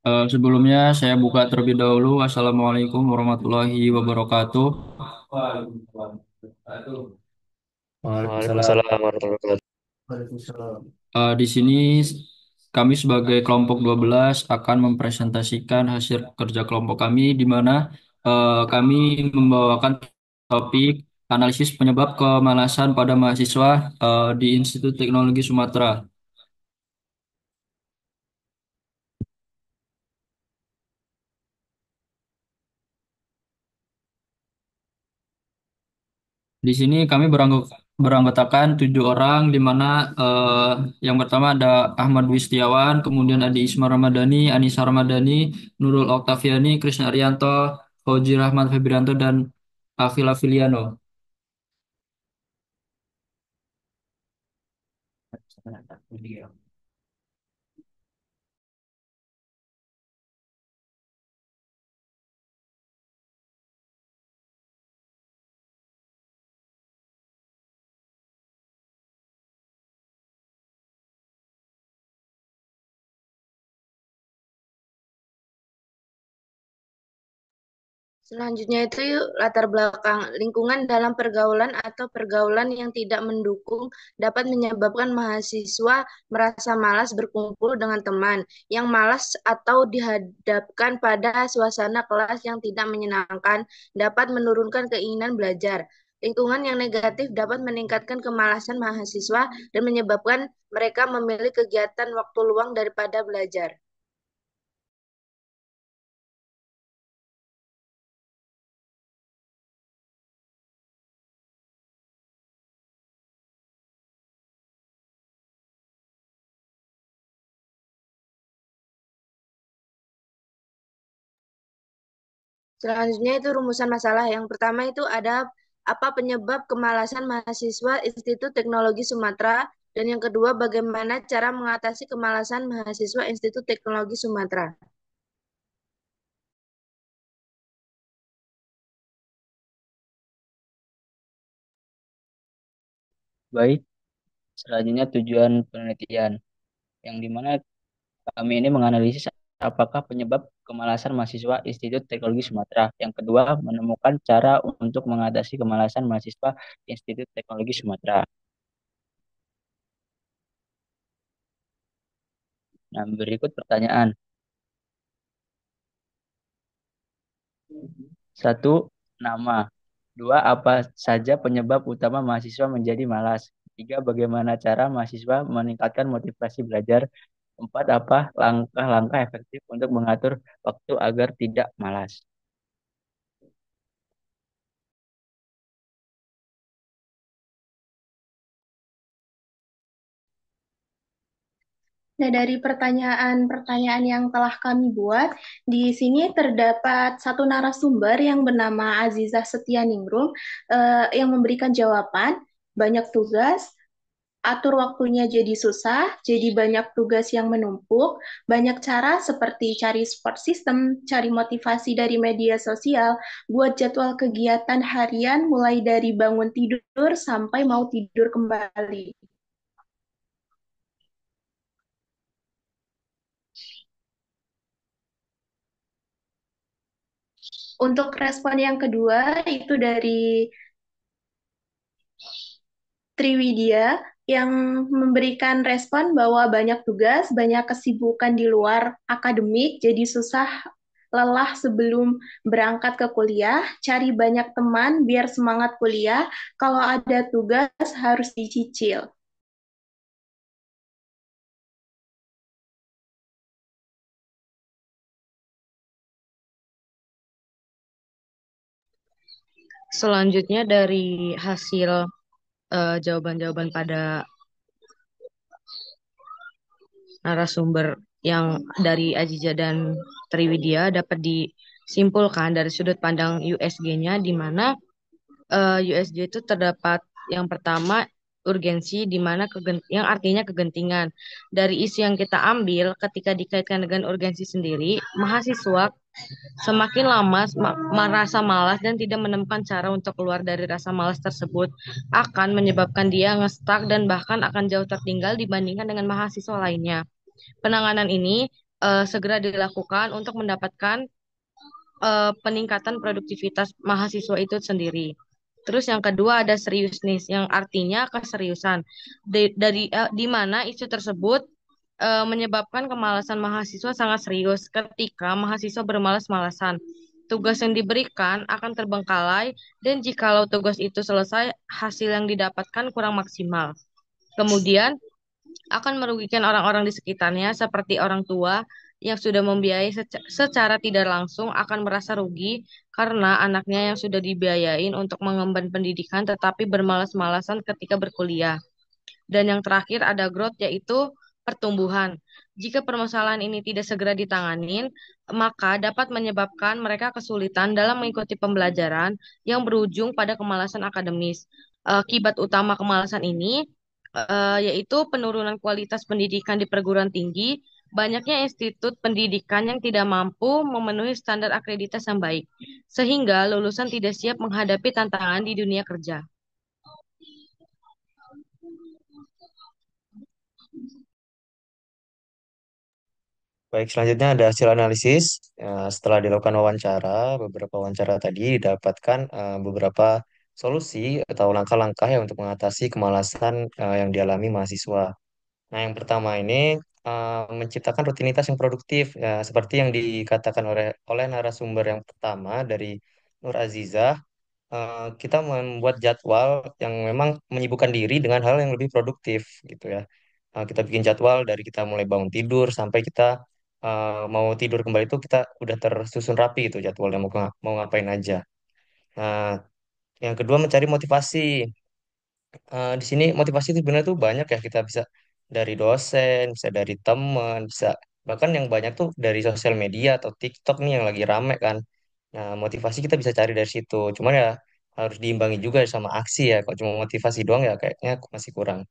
Sebelumnya saya buka terlebih dahulu. Assalamualaikum warahmatullahi wabarakatuh. Waalaikumsalam. Waalaikumsalam warahmatullahi wabarakatuh. Waalaikumsalam. Di sini kami sebagai kelompok 12 akan mempresentasikan hasil kerja kelompok kami di mana kami membawakan topik analisis penyebab kemalasan pada mahasiswa di Institut Teknologi Sumatera. Di sini kami beranggotakan 7 orang, di mana eh, yang pertama ada Ahmad Wistiawan, kemudian ada Isma Ramadhani, Anissa Ramadhani, Nurul Oktaviani, Krisna Arianto, Fauzi Rahmat Febrianto, dan Afila Filiano. Selanjutnya itu latar belakang lingkungan dalam pergaulan atau pergaulan yang tidak mendukung dapat menyebabkan mahasiswa merasa malas berkumpul dengan teman, yang malas atau dihadapkan pada suasana kelas yang tidak menyenangkan dapat menurunkan keinginan belajar. Lingkungan yang negatif dapat meningkatkan kemalasan mahasiswa dan menyebabkan mereka memilih kegiatan waktu luang daripada belajar. Selanjutnya itu rumusan masalah. Yang pertama itu ada apa penyebab kemalasan mahasiswa Institut Teknologi Sumatera, dan yang kedua bagaimana cara mengatasi kemalasan mahasiswa Institut Teknologi Sumatera. Baik, selanjutnya tujuan penelitian, yang dimana kami ini menganalisis apakah penyebab kemalasan mahasiswa Institut Teknologi Sumatera. Yang kedua, menemukan cara untuk mengatasi kemalasan mahasiswa Institut Teknologi Sumatera. Nah, berikut pertanyaan. Satu, nama. Dua, apa saja penyebab utama mahasiswa menjadi malas? Tiga, bagaimana cara mahasiswa meningkatkan motivasi belajar? Empat, apa langkah-langkah efektif untuk mengatur waktu agar tidak malas? Nah, dari pertanyaan-pertanyaan yang telah kami buat, di sini terdapat satu narasumber yang bernama Azizah Setianingrum yang memberikan jawaban, banyak tugas, atur waktunya jadi susah, jadi banyak tugas yang menumpuk, banyak cara seperti cari support system, cari motivasi dari media sosial, buat jadwal kegiatan harian mulai dari bangun tidur sampai mau tidur kembali. Untuk respon yang kedua itu dari Triwidia yang memberikan respon bahwa banyak tugas, banyak kesibukan di luar akademik, jadi susah lelah sebelum berangkat ke kuliah, cari banyak teman biar semangat kuliah, kalau ada tugas harus dicicil. Selanjutnya dari hasil jawaban-jawaban pada narasumber yang dari Aziza dan Triwidia dapat disimpulkan dari sudut pandang USG-nya, di mana USG itu terdapat yang pertama urgensi, di mana yang artinya kegentingan. Dari isu yang kita ambil ketika dikaitkan dengan urgensi sendiri, mahasiswa semakin lama merasa malas dan tidak menemukan cara untuk keluar dari rasa malas tersebut, akan menyebabkan dia ngestak dan bahkan akan jauh tertinggal dibandingkan dengan mahasiswa lainnya. Penanganan ini segera dilakukan untuk mendapatkan peningkatan produktivitas mahasiswa itu sendiri. Terus yang kedua ada seriusness, yang artinya keseriusan. Di mana isu tersebut menyebabkan kemalasan mahasiswa sangat serius ketika mahasiswa bermalas-malasan. Tugas yang diberikan akan terbengkalai dan jikalau tugas itu selesai, hasil yang didapatkan kurang maksimal. Kemudian akan merugikan orang-orang di sekitarnya seperti orang tua yang sudah membiayai secara tidak langsung akan merasa rugi karena anaknya yang sudah dibiayain untuk mengemban pendidikan tetapi bermalas-malasan ketika berkuliah. Dan yang terakhir ada growth yaitu pertumbuhan. Jika permasalahan ini tidak segera ditanganin, maka dapat menyebabkan mereka kesulitan dalam mengikuti pembelajaran yang berujung pada kemalasan akademis. Akibat utama kemalasan ini yaitu penurunan kualitas pendidikan di perguruan tinggi, banyaknya institut pendidikan yang tidak mampu memenuhi standar akreditas yang baik, sehingga lulusan tidak siap menghadapi tantangan di dunia kerja. Baik, selanjutnya ada hasil analisis. Setelah dilakukan wawancara, beberapa wawancara tadi didapatkan beberapa solusi atau langkah-langkah ya untuk mengatasi kemalasan yang dialami mahasiswa. Nah, yang pertama ini menciptakan rutinitas yang produktif, ya, seperti yang dikatakan oleh narasumber yang pertama dari Nur Azizah. Kita membuat jadwal yang memang menyibukkan diri dengan hal yang lebih produktif gitu ya. Kita bikin jadwal dari kita mulai bangun tidur sampai kita mau tidur kembali itu kita udah tersusun rapi gitu jadwalnya mau ngapain aja. Nah, yang kedua mencari motivasi. Di sini motivasi itu sebenarnya tuh banyak ya, kita bisa dari dosen, bisa dari teman, bisa bahkan yang banyak tuh dari sosial media atau TikTok nih yang lagi rame kan. Nah, motivasi kita bisa cari dari situ. Cuman ya harus diimbangi juga sama aksi ya. Kalau cuma motivasi doang ya kayaknya masih kurang.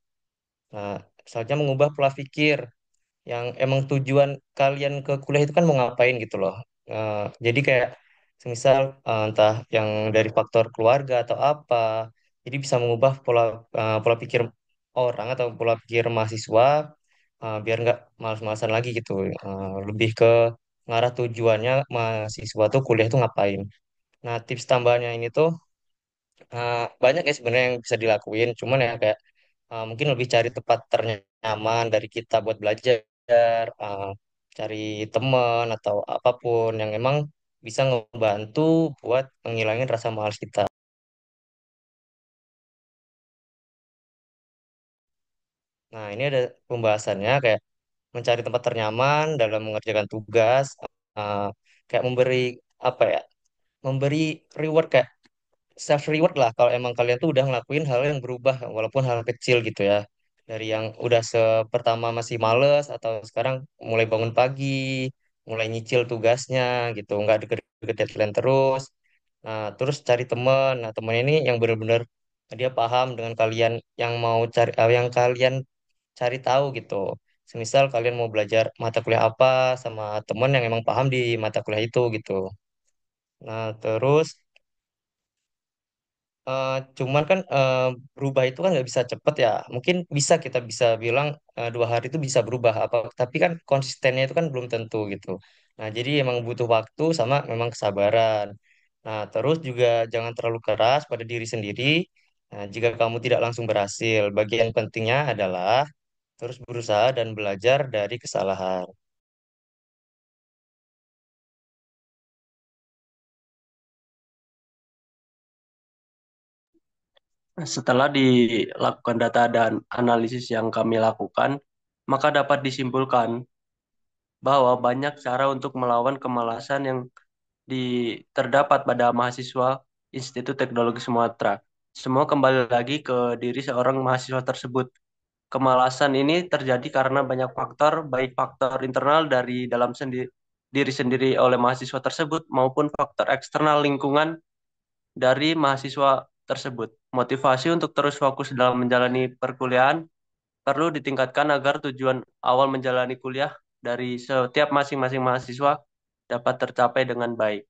Nah, selanjutnya mengubah pola pikir yang emang tujuan kalian ke kuliah itu kan mau ngapain gitu loh. Jadi kayak semisal entah yang dari faktor keluarga atau apa, jadi bisa mengubah pola pikir orang atau pola pikir mahasiswa biar nggak malas-malasan lagi gitu. Lebih ke ngarah tujuannya mahasiswa tuh kuliah tuh ngapain. Nah, tips tambahannya ini tuh banyak ya sebenarnya yang bisa dilakuin, cuman ya kayak mungkin lebih cari tempat ternyaman dari kita buat belajar, cari teman atau apapun yang emang bisa ngebantu buat menghilangin rasa malas kita. Nah, ini ada pembahasannya kayak mencari tempat ternyaman dalam mengerjakan tugas, uh, kayak memberi apa ya, memberi reward kayak self reward lah kalau emang kalian tuh udah ngelakuin hal yang berubah walaupun hal kecil gitu ya, dari yang udah pertama masih males atau sekarang mulai bangun pagi, mulai nyicil tugasnya gitu, nggak deket-deket deadline terus. Nah, terus cari teman. Nah, teman ini yang benar-benar dia paham dengan kalian yang mau cari yang kalian cari tahu gitu. Semisal kalian mau belajar mata kuliah apa sama teman yang emang paham di mata kuliah itu gitu. Nah, terus cuman kan berubah itu kan nggak bisa cepet ya. Mungkin kita bisa bilang 2 hari itu bisa berubah apa, tapi kan konsistennya itu kan belum tentu gitu. Nah, jadi emang butuh waktu sama memang kesabaran. Nah, terus juga jangan terlalu keras pada diri sendiri. Nah, jika kamu tidak langsung berhasil, bagian pentingnya adalah terus berusaha dan belajar dari kesalahan. Setelah dilakukan data dan analisis yang kami lakukan, maka dapat disimpulkan bahwa banyak cara untuk melawan kemalasan yang terdapat pada mahasiswa Institut Teknologi Sumatera. Semua kembali lagi ke diri seorang mahasiswa tersebut. Kemalasan ini terjadi karena banyak faktor, baik faktor internal dari dalam diri sendiri oleh mahasiswa tersebut maupun faktor eksternal lingkungan dari mahasiswa tersebut. Motivasi untuk terus fokus dalam menjalani perkuliahan perlu ditingkatkan agar tujuan awal menjalani kuliah dari setiap masing-masing mahasiswa dapat tercapai dengan baik.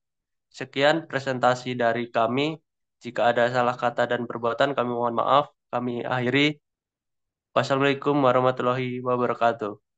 Sekian presentasi dari kami. Jika ada salah kata dan perbuatan, kami mohon maaf. Kami akhiri. Wassalamualaikum warahmatullahi wabarakatuh.